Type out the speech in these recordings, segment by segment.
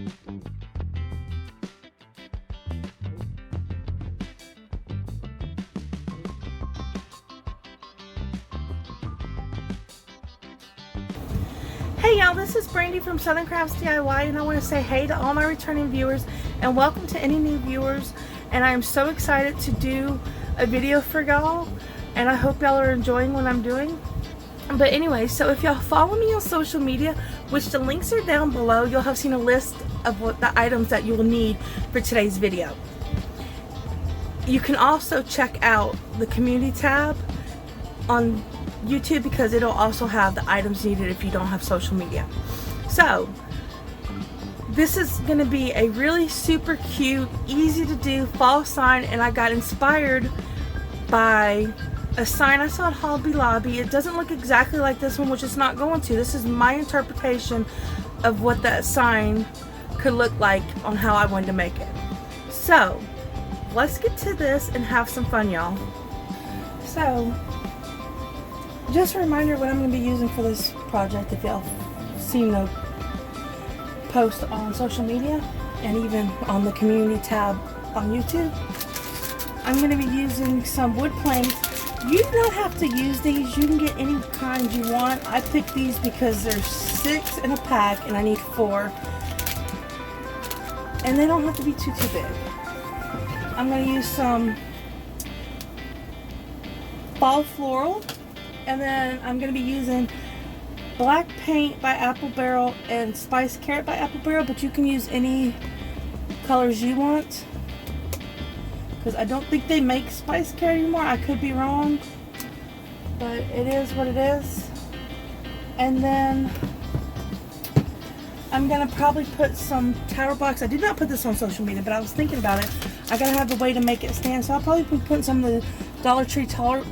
Hey y'all, this is Brandy from Southern Crafts DIY, and I want to say hey to all my returning viewers and welcome to any new viewers. And I am so excited to do a video for y'all, and I hope y'all are enjoying what I'm doing. But anyway, so if y'all follow me on social media, which the links are down below, you'll have seen a list of what the items that you will need for today's video. You can also check out the community tab on YouTube because it'll also have the items needed if you don't have social media. So this is going to be a really super cute, easy to do fall sign, and I got inspired by a sign I saw at Hobby Lobby. It doesn't look exactly like this one, which it's not going to. This is my interpretation of what that sign could look like on how I wanted to make it. So let's get to this and have some fun, y'all. So just a reminder what I'm going to be using for this project, if y'all seen the post on social media and even on the community tab on YouTube. I'm going to be using some wood planks. You do not have to use these. You can get any kind you want. I picked these because there's 6 in a pack and I need 4. And they don't have to be too big. I'm going to use some fall floral. And then I'm going to be using black paint by Apple Barrel and Spice Carrot by Apple Barrel, but you can use any colors you want, because I don't think they make Spice Carrot anymore. I could be wrong, but it is what it is. And then I'm going to probably put some tower blocks. I did not put this on social media, but I was thinking about it. I got to have a way to make it stand, so I'll probably be putting some of the Dollar Tree tower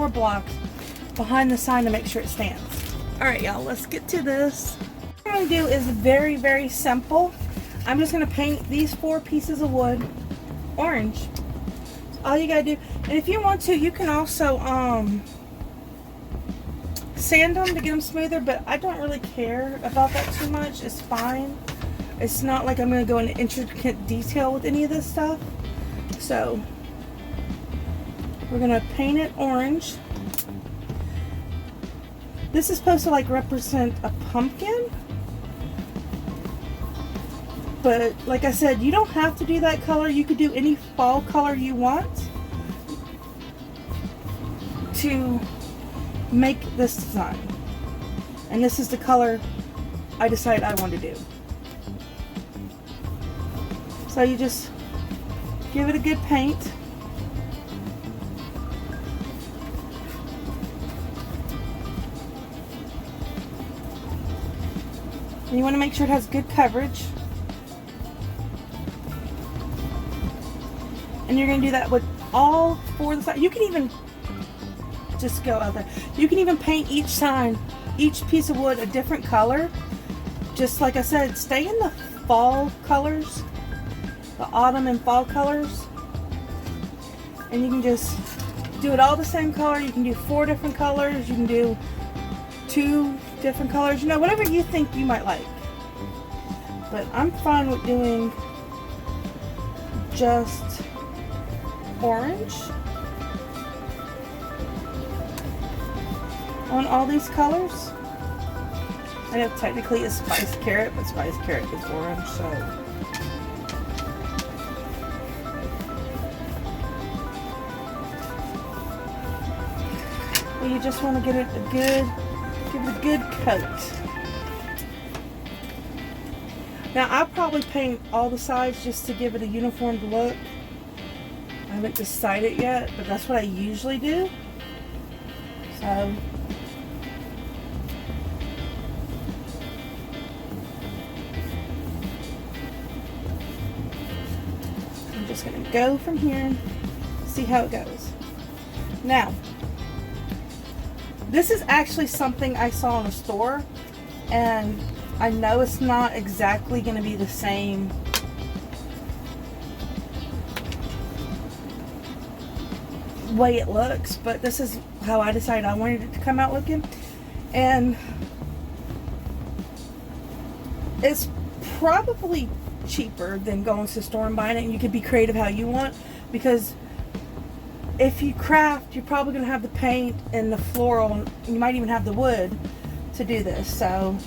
blocks behind the sign to make sure it stands. Alright y'all, let's get to this. What I'm going to do is very, very simple. I'm just going to paint these 4 pieces of wood orange. So all you got to do, and if you want to, you can also sand them to get them smoother, but I don't really care about that too much. It's fine. It's not like I'm going to go into intricate detail with any of this stuff. So we're going to paint it orange. This is supposed to like represent a pumpkin, but like I said, you don't have to do that color. You could do any fall color you want to make this design. And this is the color I decided I want to do. So you just give it a good paint. And you want to make sure it has good coverage. And you're going to do that with all 4 of the sides. You can even just go out there. You can even paint each sign, each piece of wood a different color. Just like I said, stay in the fall colors, the autumn and fall colors. And you can just do it all the same color. You can do 4 different colors. You can do 2 different colors, you know, whatever you think you might like. But I'm fine with doing just orange on all these colors. I know technically it's Spice Carrot, but Spice Carrot is orange, so well, you just want to get it give it a good coat. Now I'll probably paint all the sides just to give it a uniform look. I haven't decided yet, but that's what I usually do. So I'm just going to go from here and see how it goes. Now, this is actually something I saw in a store, and I know it's not exactly going to be the same way it looks, but this is how I decided I wanted it to come out looking. And it's probably cheaper than going to the store and buying it, and you could be creative how you want, because if you craft, you're probably going to have the paint and the floral, and you might even have the wood to do this. So,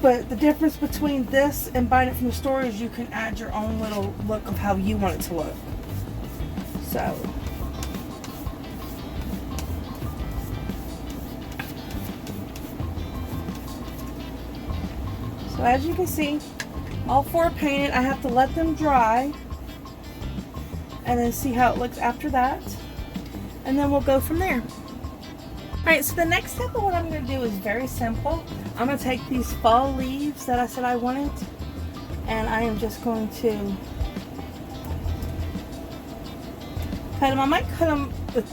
but the difference between this and buying it from the store is you can add your own little look of how you want it to look. So as you can see, all 4 are painted. I have to let them dry and then see how it looks after that, and then we'll go from there. Alright, so the next step of what I'm going to do is very simple. I'm going to take these fall leaves that I said I wanted, and I am just going to cut them. I might cut them with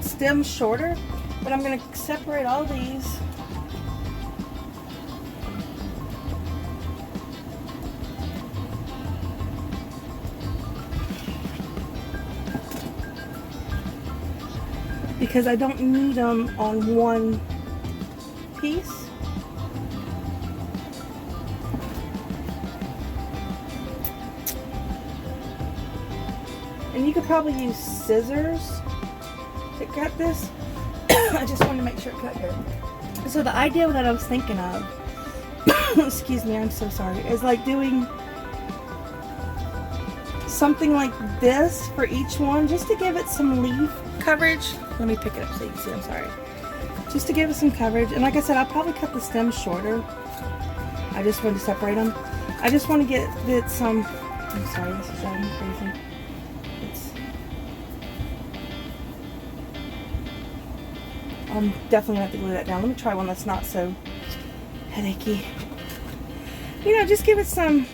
stems shorter, but I'm going to separate all these. Because I don't need them on one piece. And you could probably use scissors to cut this. I just wanted to make sure it cut good. So the idea that I was thinking of, excuse me, I'm so sorry, is like doing something like this for each one, just to give it some leaf coverage. Let me pick it up so you can see. I'm sorry. Just to give it some coverage. And like I said, I'll probably cut the stems shorter. I just wanted to separate them. I just want to get it some. I'm sorry, this is driving me crazy. I'm definitely gonna have to glue that down. Let me try one that's not so headachy. You know, just give it some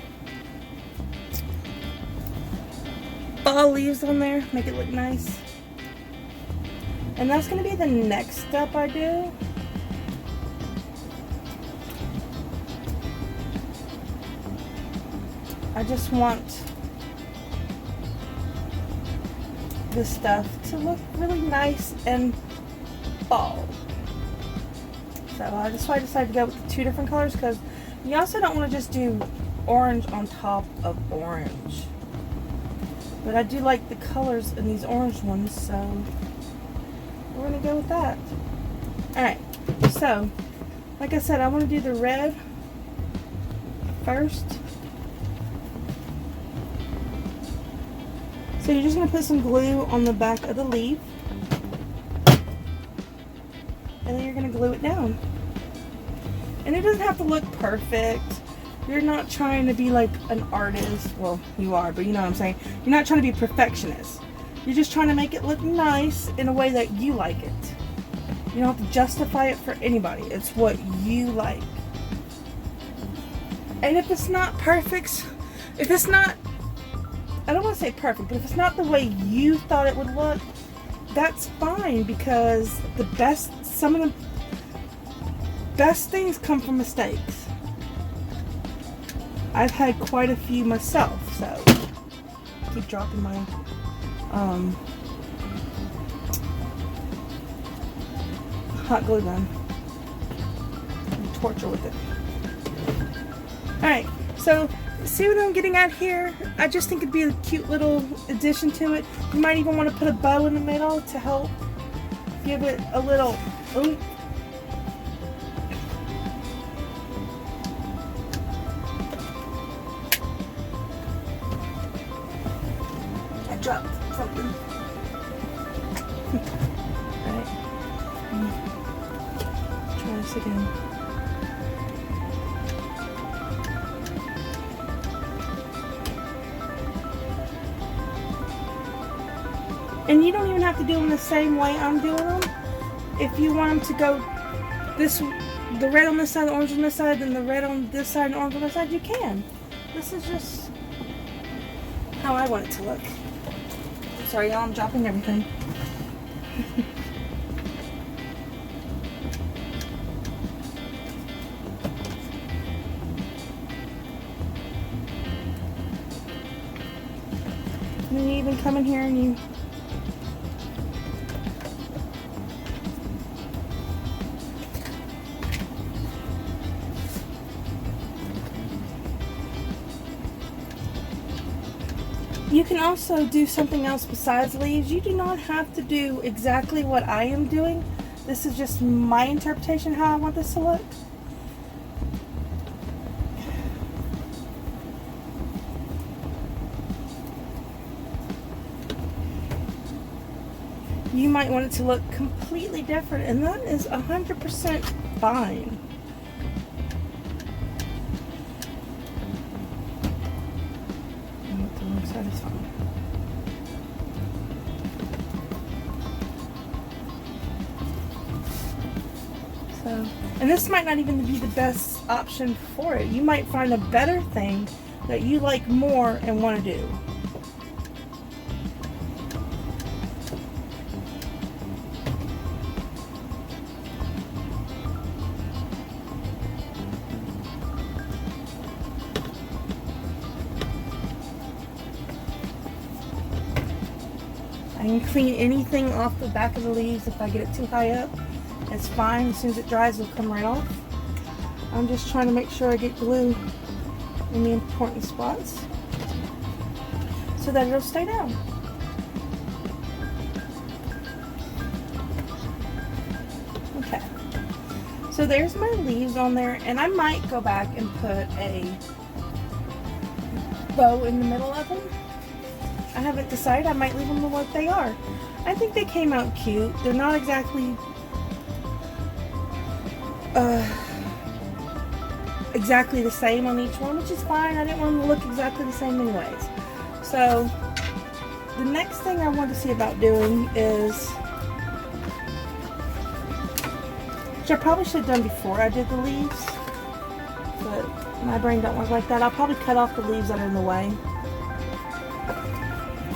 fall leaves on there. Make it look nice. And that's going to be the next step I do. I just want this stuff to look really nice and fall. So that's why I decided to go with the 2 different colors, because you also don't want to just do orange on top of orange. But I do like the colors in these orange ones, so we're going to go with that. Alright, so like I said, I want to do the red first. So you're just going to put some glue on the back of the leaf, and then you're going to glue it down. And it doesn't have to look perfect. You're not trying to be like an artist. Well, you are, but you know what I'm saying. You're not trying to be a perfectionist. You're just trying to make it look nice in a way that you like it. You don't have to justify it for anybody. It's what you like. And if it's not perfect, if it's not, I don't want to say perfect, but if it's not the way you thought it would look, that's fine, because some of the best things come from mistakes. I've had quite a few myself, so I keep dropping my hot glue gun and torture with it. Alright, so see what I'm getting at here? I just think it'd be a cute little addition to it. You might even want to put a bow in the middle to help give it a little oomph. I dropped something. Alright. Try this again. And you don't even have to do them the same way I'm doing them. If you want them to go the red on this side, the orange on this side, then the red on this side and orange on this side, you can. This is just how I want it to look. Sorry y'all, I'm dropping everything. And then you even come in here and you You can also do something else besides leaves. You do not have to do exactly what I am doing. This is just my interpretation how I want this to look. You might want it to look completely different, and that is 100% fine. The wrong side is fine. So, and this might not even be the best option for it. You might find a better thing that you like more and want to do. I can clean anything off the back of the leaves if I get it too high up. It's fine. As soon as it dries, it'll come right off. I'm just trying to make sure I get glue in the important spots so that it'll stay down. Okay. So there's my leaves on there, and I might go back and put a bow in the middle of them. I haven't decided. I might leave them the way they are. I think they came out cute. They're not exactly the same on each one, which is fine. I didn't want them to look exactly the same anyways. So the next thing I want to see about doing is, which I probably should have done before I did the leaves, but my brain don't work like that. I'll probably cut off the leaves that are in the way.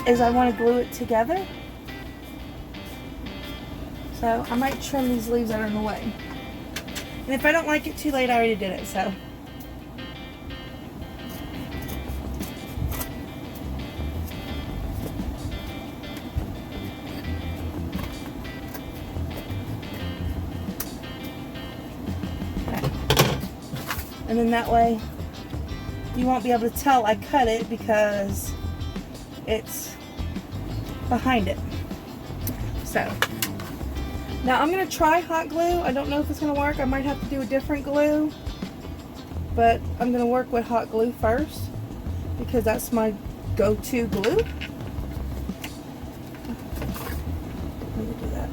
Is I want to glue it together. So I might trim these leaves that are in the way. And if I don't like it too late, I already did it, so. Okay. And then that way, you won't be able to tell I cut it because it's behind it. So now I'm going to try hot glue. I don't know if it's going to work. I might have to do a different glue, but I'm going to work with hot glue first because that's my go-to glue. Let me do that.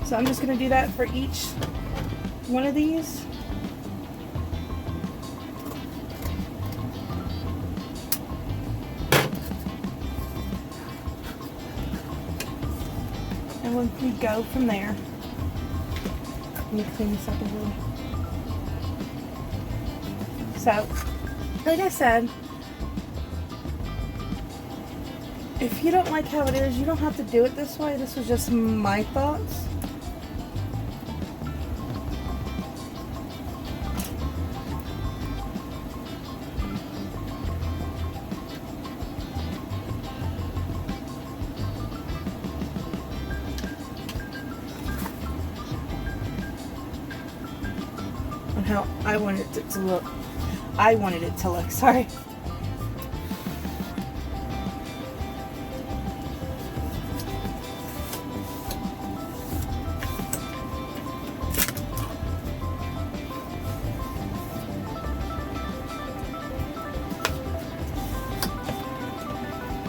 So I'm just going to do that for each one of these. And we go from there. Let me clean this up a little. So, like I said, if you don't like how it is, you don't have to do it this way. This was just my thoughts. On how I wanted it to look. I wanted it to look, sorry.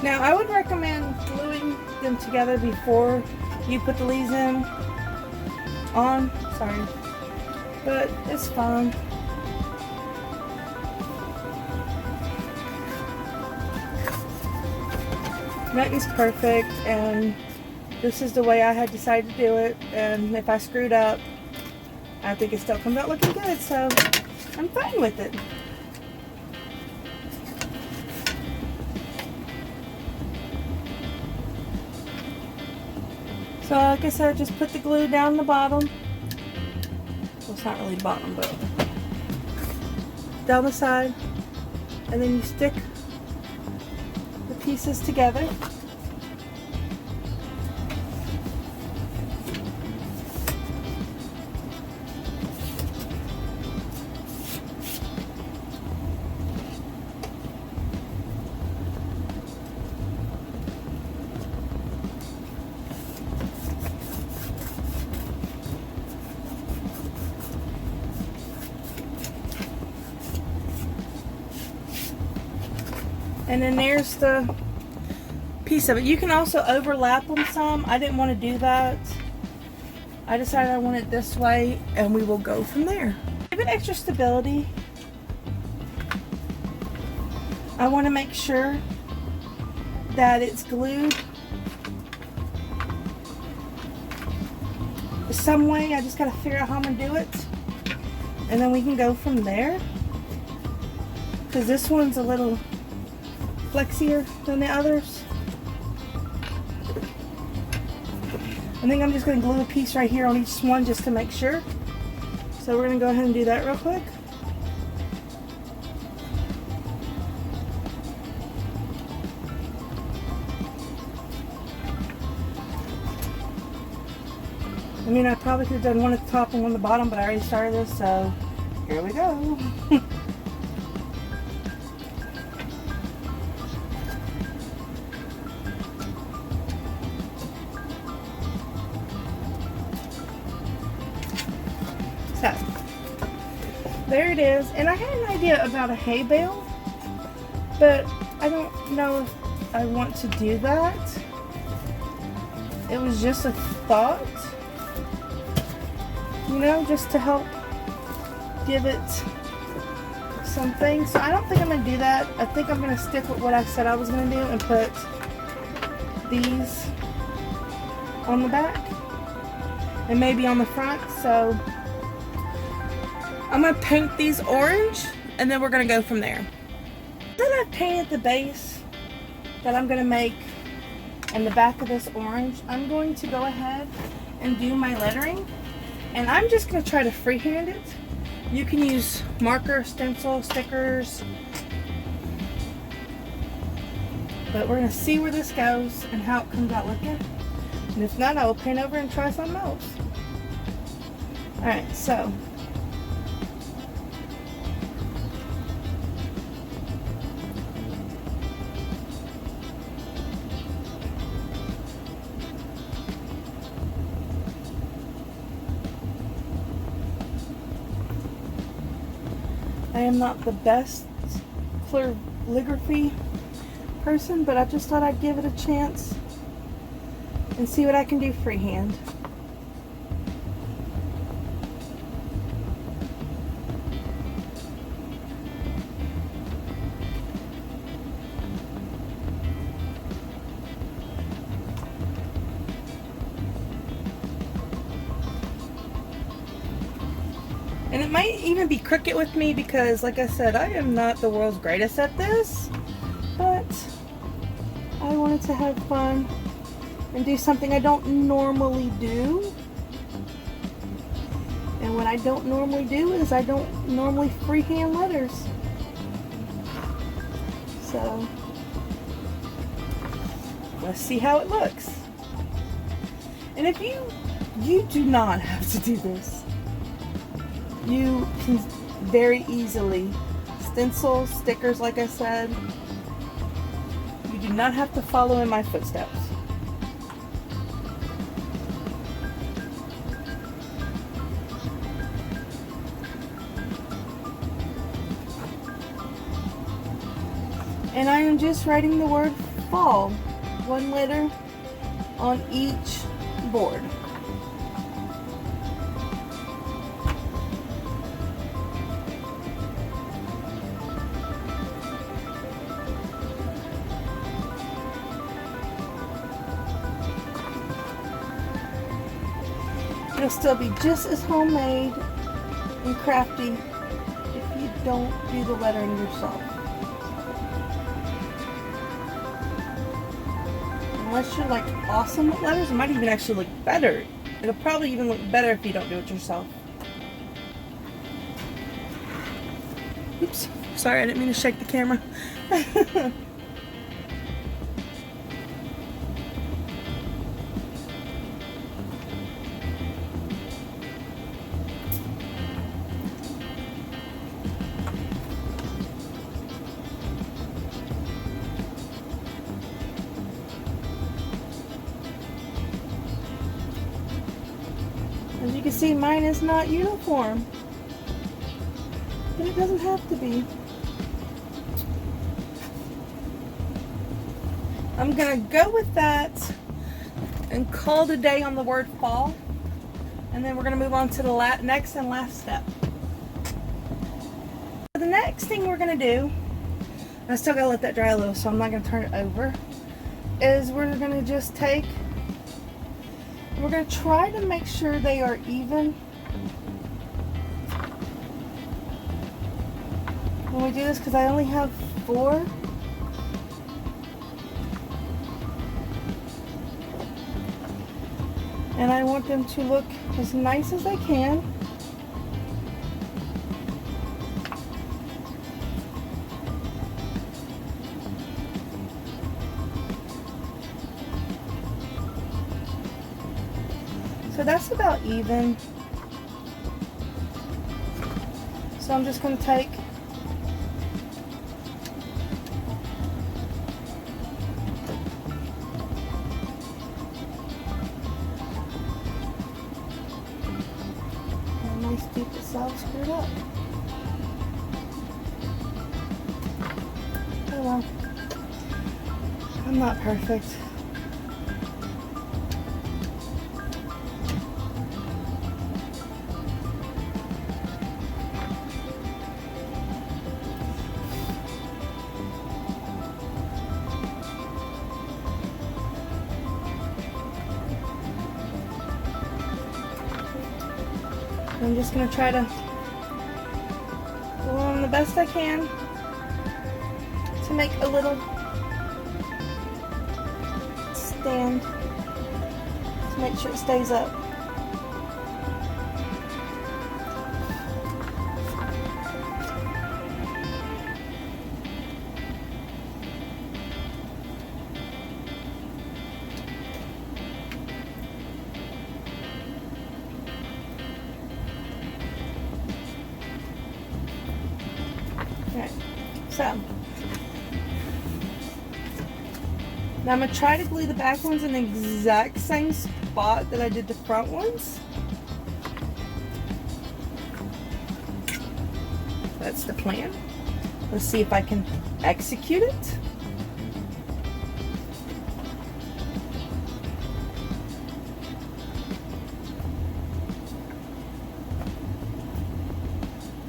Now, I would recommend gluing them together before you put the leaves on. Sorry. But it's fun. Nothing's perfect, and this is the way I had decided to do it. And if I screwed up, I think it still comes out looking good, so I'm fine with it. So like I said, just put the glue down the bottom. We'll It's not really bottom, but down the side, and then you stick the pieces together. And then there's the piece of it. You can also overlap them some. I didn't want to do that. I decided I want it this way, and we will go from there. Give it extra stability. I want to make sure that it's glued some way. I just got to figure out how I'm going to do it. And then we can go from there. Because this one's a little flexier than the others. I think I'm just going to glue a piece right here on each one just to make sure. So we're going to go ahead and do that real quick. I mean, I probably could have done one at the top and one at the bottom, but I already started this, so here we go. So, there it is. And I had an idea about a hay bale, but I don't know if I want to do that. It was just a thought, you know, just to help give it something. So I don't think I'm going to do that. I think I'm going to stick with what I said I was going to do and put these on the back and maybe on the front. So I'm going to paint these orange, and then we're going to go from there. Then I've painted the base that I'm going to make in the back of this orange. I'm going to go ahead and do my lettering, and I'm just going to try to freehand it. You can use marker, stencil, stickers, but we're going to see where this goes and how it comes out looking. And if not, I will paint over and try something else. Alright, so I am not the best calligraphy person, but I just thought I'd give it a chance and see what I can do freehand. And it might even be crooked with me because, like I said, I am not the world's greatest at this. But I wanted to have fun and do something I don't normally do. And what I don't normally do is I don't normally freehand letters. So, let's see how it looks. And if you do not have to do this. You can very easily stencil, stickers, like I said. You do not have to follow in my footsteps. And I am just writing the word fall, one letter on each board. It'll still be just as homemade and crafty if you don't do the lettering yourself. Unless you're like awesome with letters, it might even actually look better. It'll probably even look better if you don't do it yourself. Oops, sorry, I didn't mean to shake the camera. As you can see, mine is not uniform, but it doesn't have to be. I'm gonna go with that and call it a day on the word fall, and then we're gonna move on to the next and last step. The next thing we're gonna do, I still gotta let that dry a little, so I'm not gonna turn it over, is we're gonna just take, we're gonna try to make sure they are even when we do this, because I only have 4. And I want them to look as nice as they can. So that's about even. So I'm just going to take keep this all screwed up. Oh well. I'm not perfect. I'm just going to try to go on the best I can to make a little stand to make sure it stays up. Alright, so now I'm going to try to glue the back ones in the exact same spot that I did the front ones. That's the plan. Let's see if I can execute it.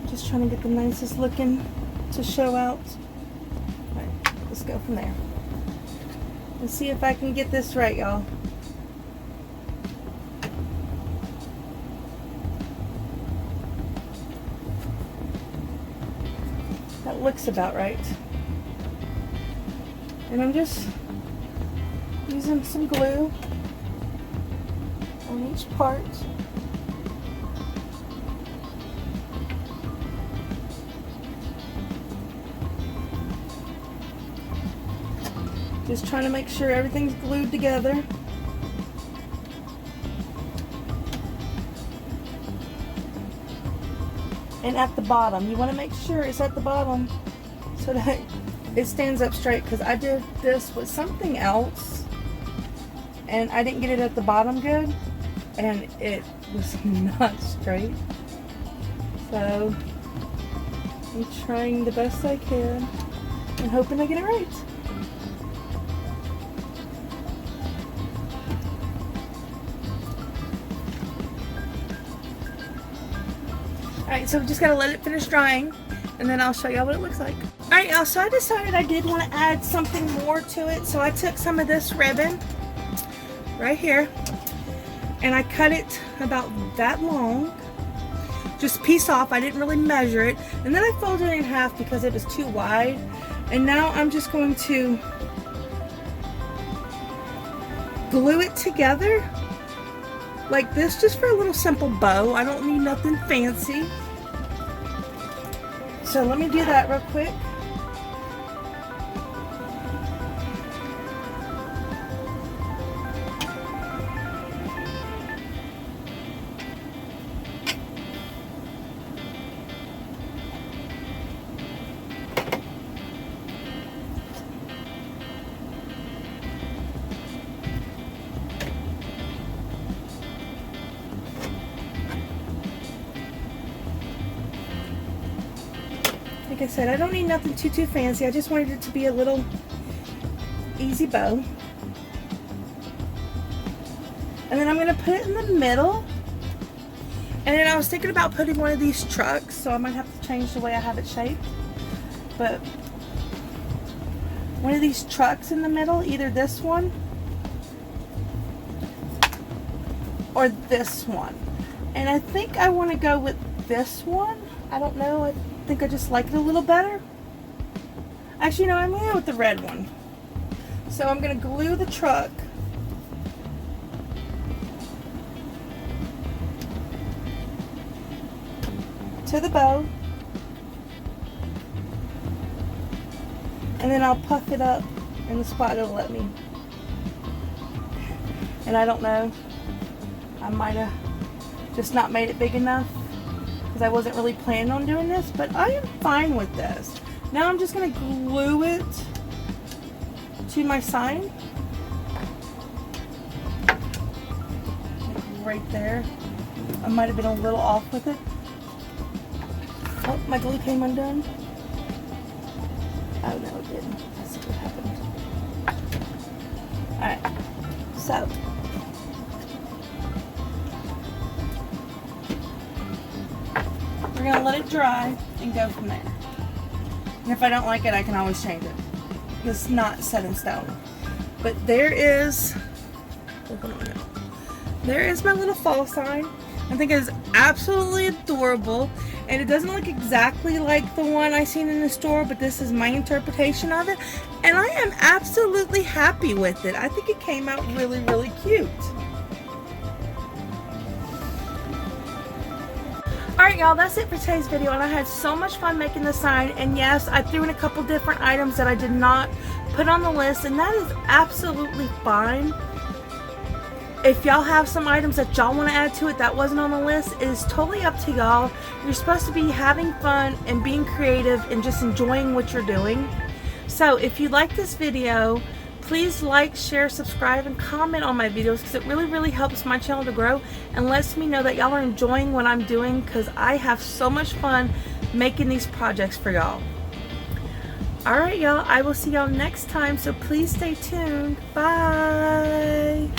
Just trying to get the nicest looking to show out. Alright, let's go from there. Let's see if I can get this right, y'all. That looks about right. And I'm just using some glue on each part. Just trying to make sure everything's glued together. And at the bottom, you want to make sure it's at the bottom so that it stands up straight, because I did this with something else and I didn't get it at the bottom good and it was not straight. So I'm trying the best I can and hoping I get it right. Alright, so we just gotta let it finish drying and then I'll show y'all what it looks like. Alright y'all, so I decided I did want to add something more to it, so I took some of this ribbon right here and I cut it about that long, just piece off. I didn't really measure it, and then I folded it in half because it was too wide, and now I'm just going to glue it together like this, just for a little simple bow. I don't need nothing fancy. So let me do that real quick. Like I said, I don't need nothing too fancy. I just wanted it to be a little easy bow. And then I'm going to put it in the middle. And then I was thinking about putting one of these trucks, so I might have to change the way I have it shaped. But one of these trucks in the middle, either this one or this one. And I think I want to go with this one. I don't know. I think I just like it a little better. Actually, no, I'm going to go with the red one. So I'm going to glue the truck to the bow. And then I'll puff it up in the spot it'll let me. And I don't know. I might have just not made it big enough, because I wasn't really planning on doing this, but I am fine with this. Now I'm just going to glue it to my sign. Right there. I might have been a little off with it. Oh, my glue came undone. Oh no, it didn't. That's what happened. Alright, so we're going to let it dry and go from there. And if I don't like it, I can always change it. It's not set in stone. But there is, there is my little fall sign. I think it is absolutely adorable. And it doesn't look exactly like the one I seen in the store, but this is my interpretation of it. And I am absolutely happy with it. I think it came out really, really cute. Alright y'all, that's it for today's video, and I had so much fun making the sign. And yes, I threw in a couple different items that I did not put on the list, and that is absolutely fine. If y'all have some items that y'all want to add to it that wasn't on the list, it is totally up to y'all. You're supposed to be having fun and being creative and just enjoying what you're doing. So if you like this video, please like, share, subscribe, and comment on my videos, because it really, really helps my channel to grow and lets me know that y'all are enjoying what I'm doing, because I have so much fun making these projects for y'all. Alright y'all, I will see y'all next time, so please stay tuned. Bye!